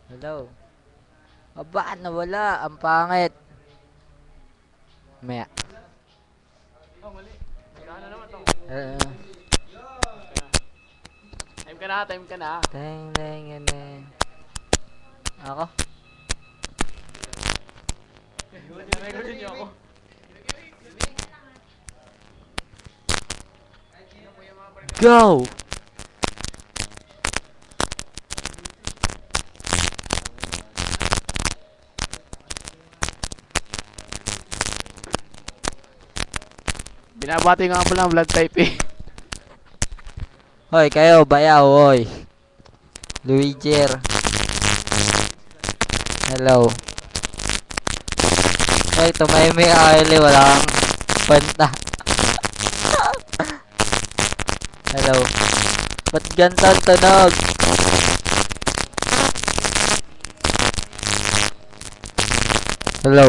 Hello. Aba, nawala. Ang pangit. Maya. Oh, mali. Nagkano naman to? Uh, Time ka na, time ka na. Teng, teng, teng. Ako? Narecord niyo ako. Go! Binabati nga po ng vlog type eh. Hoy, kayo, bayaw, hoy. Luigier. Hello. Hoy, tumahimik ka, Eli. Wala kang kwenta. Hello. Ba't ganito ang tunog? Hello.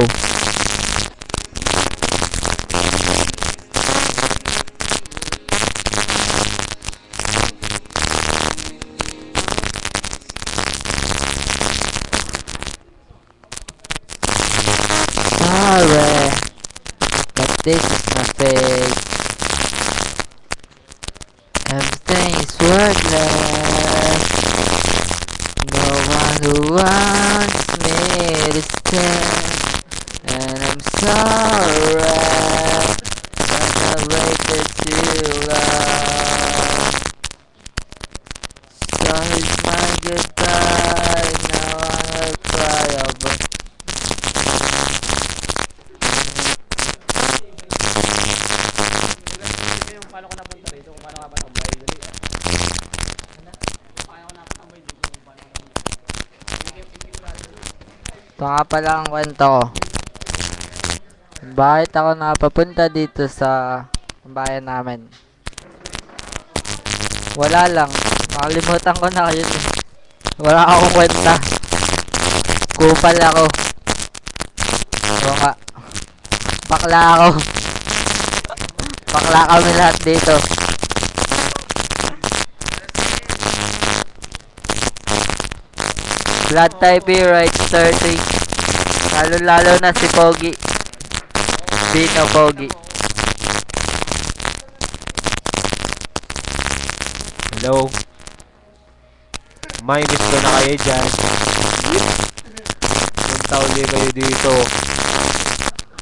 Sorry, but this is my fate. Everything is worthless. No one who wants me to stay. And I'm sorry, but I waited too long. So here's my goodbye. Now I will cry over. Yung paano ko napunta rito, kung paano ka patambay. Dali ah. Paano ko nakatambay dito, kung paano ko Ito nga pala ang kwento ko. Bakit ako napapunta dito sa bayan namin? Wala lang. Nakalimutan ko na yun eh. Wala akong kwenta. Kupal ako. Oo nga. Bakla ako. Bakla kami lahat dito. Blood type right 30. Lalo na si Pogi. Dino Pogi. Hello? May miss ko na kayo dyan. Punta uli kayo dito.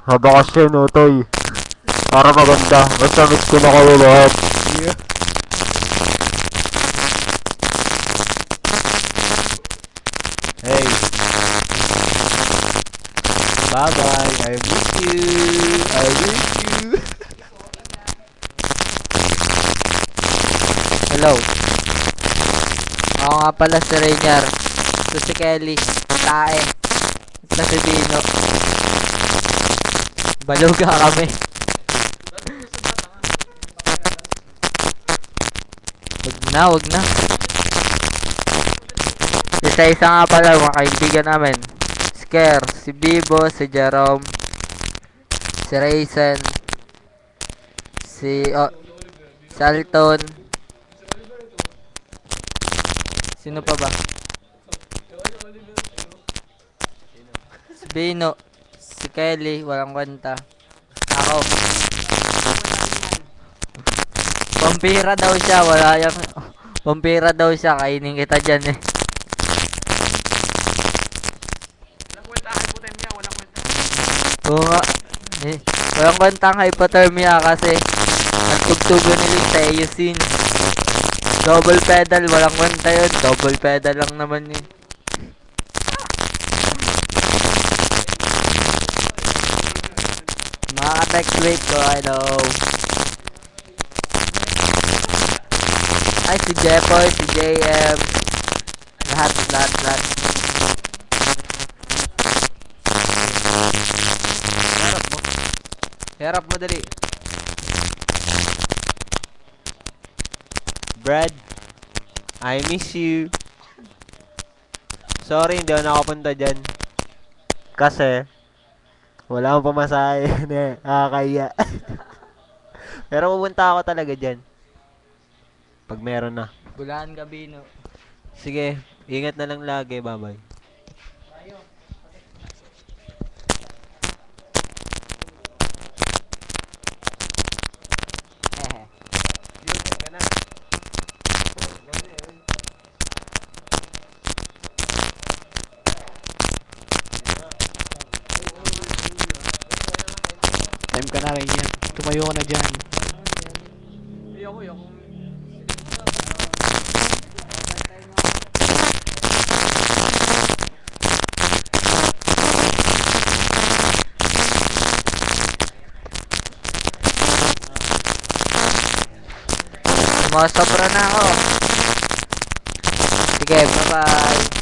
Habakasyon, Otoy. Para maganda. Basta miss ko na kayo lahat. Hey. Bye-bye. I miss you. I miss you. Hello. Ako nga pala si Rainier. Ito si Kelly. Tae. Ito si Dino. Baluga kami. Wag na. Isa-isa nga pala mga kaibigan namin. Scare, si Bibo, si Jerome, si Raisin, si Alton. Sino pa ba? Si Bino, si Kelly, walang kwenta. Ako. Pampira daw siya, wala yung... Pampira daw siya, kainin kita dyan eh. walang kwenta, hypothermia, walang kwenta. Oo nga. Eh, walang kwentang hypothermia kasi nagtugtugo nila yung Teosin. Double pedal, walang kwenta yun. Double pedal lang naman yun. Mga text rate ko, I know. Ay, si Jepoy, si JM. Lahat. Harap mo. Harap mo dali. Brad, I miss you. Sorry, hindi ako nakapunta dyan. Kasi, wala akong pamasahe. Nakakaya. Pero pupunta ako talaga dyan. Pag meron na. Bulahan Gabino. Sige, ingat na lang lagi. Bye-bye. time ka na rin yan. Tumayo ka na dyan. Ayoko. Sumasobra na ako. Sige, bye-bye.